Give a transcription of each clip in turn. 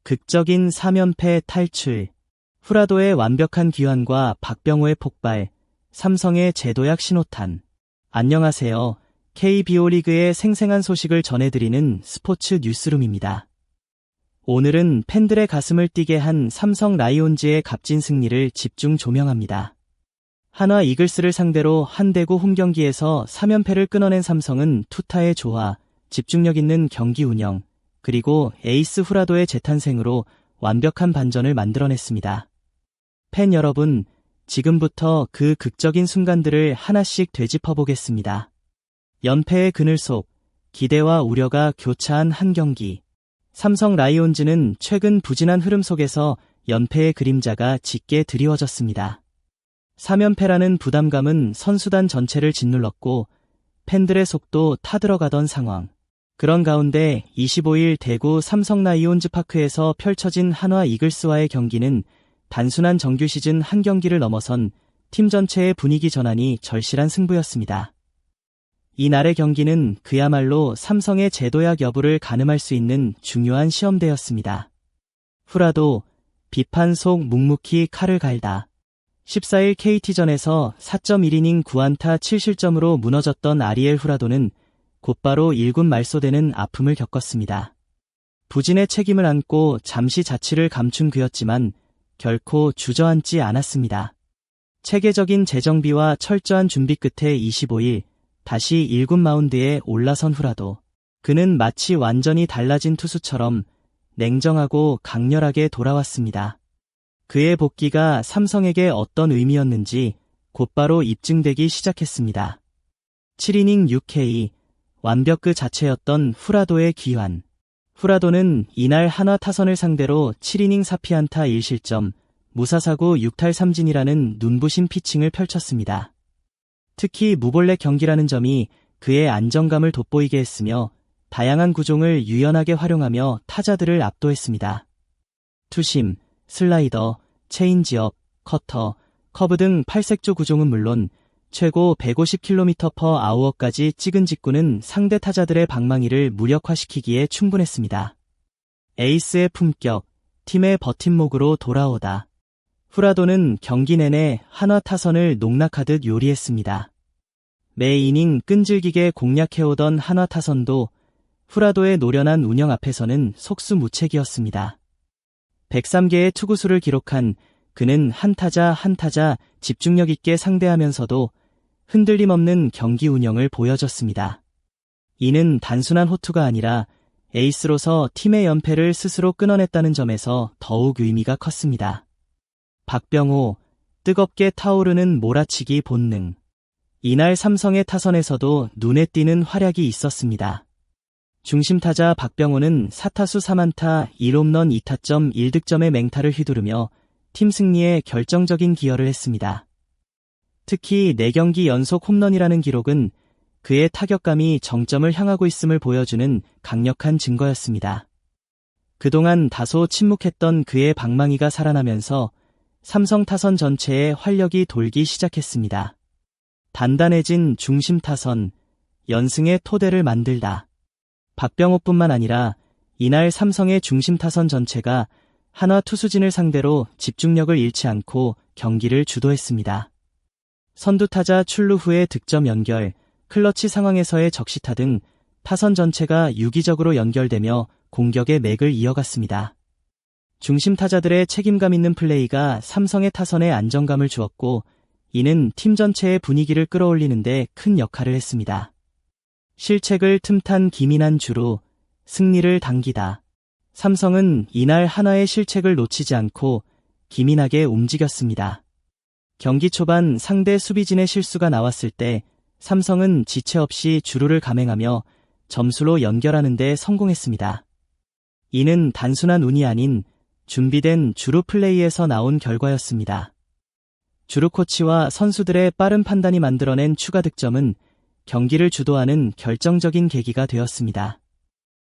극적인 3연패 탈출. 후라도의 완벽한 귀환과 박병호의 폭발, 삼성의 제도약 신호탄. 안녕하세요. KBO 리그의 생생한 소식을 전해드리는 스포츠 뉴스룸입니다. 오늘은 팬들의 가슴을 뛰게 한 삼성 라이온즈의 값진 승리를 집중 조명합니다. 한화 이글스를 상대로 한대구 홈경기에서 3연패를 끊어낸 삼성은 투타의 조화, 집중력 있는 경기 운영, 그리고 에이스 후라도의 재탄생으로 완벽한 반전을 만들어냈습니다. 팬 여러분, 지금부터 그 극적인 순간들을 하나씩 되짚어보겠습니다. 연패의 그늘 속, 기대와 우려가 교차한 한 경기. 삼성 라이온즈는 최근 부진한 흐름 속에서 연패의 그림자가 짙게 드리워졌습니다. 3연패라는 부담감은 선수단 전체를 짓눌렀고 팬들의 속도 타들어가던 상황. 그런 가운데 25일 대구 삼성 라이온즈 파크에서 펼쳐진 한화 이글스와의 경기는 단순한 정규 시즌 한 경기를 넘어선 팀 전체의 분위기 전환이 절실한 승부였습니다. 이날의 경기는 그야말로 삼성의 제도약 여부를 가늠할 수 있는 중요한 시험대였습니다. 후라도, 비판 속 묵묵히 칼을 갈다. 14일 KT전에서 4.1이닝 9안타 7실점으로 무너졌던 아리엘 후라도는 곧바로 1군 말소되는 아픔을 겪었습니다. 부진의 책임을 안고 잠시 자취를 감춘 그였지만 결코 주저앉지 않았습니다. 체계적인 재정비와 철저한 준비 끝에 25일 다시 1군 마운드에 올라선 후라도. 그는 마치 완전히 달라진 투수처럼 냉정하고 강렬하게 돌아왔습니다. 그의 복귀가 삼성에게 어떤 의미였는지 곧바로 입증되기 시작했습니다. 7이닝 6K, 완벽 그 자체였던 후라도의 귀환. 후라도는 이날 한화 타선을 상대로 7이닝 4피안타 1실점, 무사사구 6탈 3진이라는 눈부신 피칭을 펼쳤습니다. 특히 무볼넷 경기라는 점이 그의 안정감을 돋보이게 했으며 다양한 구종을 유연하게 활용하며 타자들을 압도했습니다. 투심, 슬라이더, 체인지업, 커터, 커브 등 8색조 구종은 물론 최고 150km/h까지 찍은 직구는 상대 타자들의 방망이를 무력화시키기에 충분했습니다. 에이스의 품격, 팀의 버팀목으로 돌아오다. 후라도는 경기 내내 한화 타선을 농락하듯 요리했습니다. 매 이닝 끈질기게 공략해오던 한화 타선도 후라도의 노련한 운영 앞에서는 속수무책이었습니다. 103개의 투구수를 기록한 그는 한 타자 한 타자 집중력 있게 상대하면서도 흔들림 없는 경기 운영을 보여줬습니다. 이는 단순한 호투가 아니라 에이스로서 팀의 연패를 스스로 끊어냈다는 점에서 더욱 의미가 컸습니다. 박병호, 뜨겁게 타오르는 몰아치기 본능. 이날 삼성의 타선에서도 눈에 띄는 활약이 있었습니다. 중심타자 박병호는 4타수 3안타 1홈런 2타점 1득점의 맹타를 휘두르며 팀 승리에 결정적인 기여를 했습니다. 특히 4경기 연속 홈런이라는 기록은 그의 타격감이 정점을 향하고 있음을 보여주는 강력한 증거였습니다. 그동안 다소 침묵했던 그의 방망이가 살아나면서 삼성 타선 전체에 활력이 돌기 시작했습니다. 단단해진 중심 타선, 연승의 토대를 만들다. 박병호뿐만 아니라 이날 삼성의 중심 타선 전체가 한화 투수진을 상대로 집중력을 잃지 않고 경기를 주도했습니다. 선두타자 출루 후의 득점 연결, 클러치 상황에서의 적시타 등 타선 전체가 유기적으로 연결되며 공격의 맥을 이어갔습니다. 중심 타자들의 책임감 있는 플레이가 삼성의 타선에 안정감을 주었고 이는 팀 전체의 분위기를 끌어올리는 데 큰 역할을 했습니다. 실책을 틈탄 기민한 주루, 승리를 당기다. 삼성은 이날 한화의 실책을 놓치지 않고 기민하게 움직였습니다. 경기 초반 상대 수비진의 실수가 나왔을 때 삼성은 지체 없이 주루를 감행하며 점수로 연결하는 데 성공했습니다. 이는 단순한 운이 아닌 준비된 주루 플레이에서 나온 결과였습니다. 주루 코치와 선수들의 빠른 판단이 만들어낸 추가 득점은 경기를 주도하는 결정적인 계기가 되었습니다.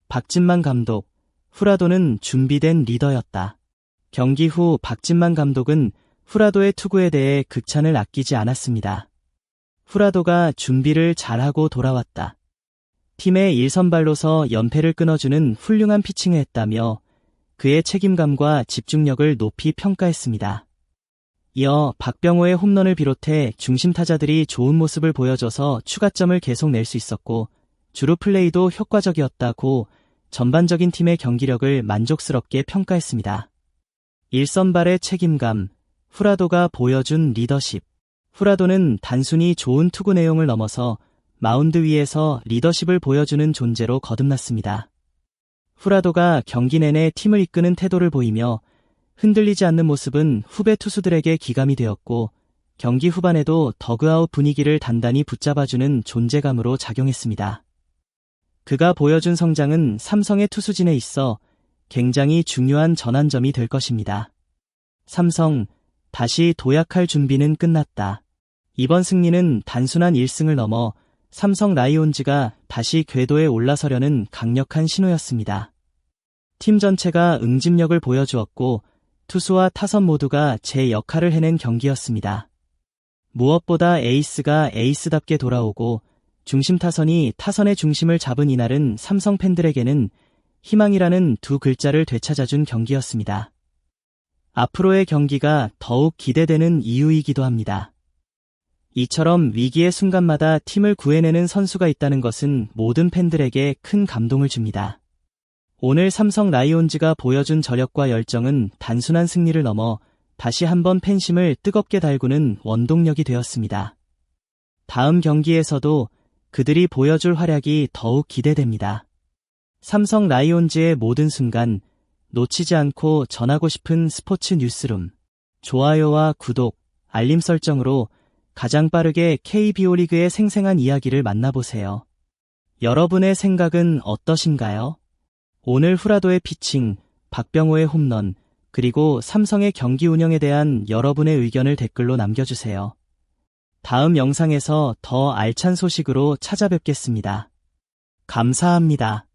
박진만 감독, 후라도는 준비된 리더였다. 경기 후 박진만 감독은 후라도의 투구에 대해 극찬을 아끼지 않았습니다. 후라도가 준비를 잘하고 돌아왔다. 팀의 1선발로서 연패를 끊어주는 훌륭한 피칭을 했다며 그의 책임감과 집중력을 높이 평가했습니다. 이어 박병호의 홈런을 비롯해 중심 타자들이 좋은 모습을 보여줘서 추가점을 계속 낼 수 있었고 주루 플레이도 효과적이었다고 전반적인 팀의 경기력을 만족스럽게 평가했습니다. 1선발의 책임감, 후라도가 보여준 리더십. 후라도는 단순히 좋은 투구 내용을 넘어서 마운드 위에서 리더십을 보여주는 존재로 거듭났습니다. 후라도가 경기 내내 팀을 이끄는 태도를 보이며 흔들리지 않는 모습은 후배 투수들에게 기감이 되었고 경기 후반에도 더그아웃 분위기를 단단히 붙잡아주는 존재감으로 작용했습니다. 그가 보여준 성장은 삼성의 투수진에 있어 굉장히 중요한 전환점이 될 것입니다. 삼성, 다시 도약할 준비는 끝났다. 이번 승리는 단순한 1승을 넘어 삼성 라이온즈가 다시 궤도에 올라서려는 강력한 신호였습니다. 팀 전체가 응집력을 보여주었고 투수와 타선 모두가 제 역할을 해낸 경기였습니다. 무엇보다 에이스가 에이스답게 돌아오고 중심 타선이 타선의 중심을 잡은 이날은 삼성 팬들에게는 희망이라는 두 글자를 되찾아준 경기였습니다. 앞으로의 경기가 더욱 기대되는 이유이기도 합니다. 이처럼 위기의 순간마다 팀을 구해내는 선수가 있다는 것은 모든 팬들에게 큰 감동을 줍니다. 오늘 삼성 라이온즈가 보여준 저력과 열정은 단순한 승리를 넘어 다시 한번 팬심을 뜨겁게 달구는 원동력이 되었습니다. 다음 경기에서도 그들이 보여줄 활약이 더욱 기대됩니다. 삼성 라이온즈의 모든 순간 놓치지 않고 전하고 싶은 스포츠 뉴스룸. 좋아요와 구독, 알림 설정으로 가장 빠르게 KBO 리그의 생생한 이야기를 만나보세요. 여러분의 생각은 어떠신가요? 오늘 후라도의 피칭, 박병호의 홈런, 그리고 삼성의 경기 운영에 대한 여러분의 의견을 댓글로 남겨주세요. 다음 영상에서 더 알찬 소식으로 찾아뵙겠습니다. 감사합니다.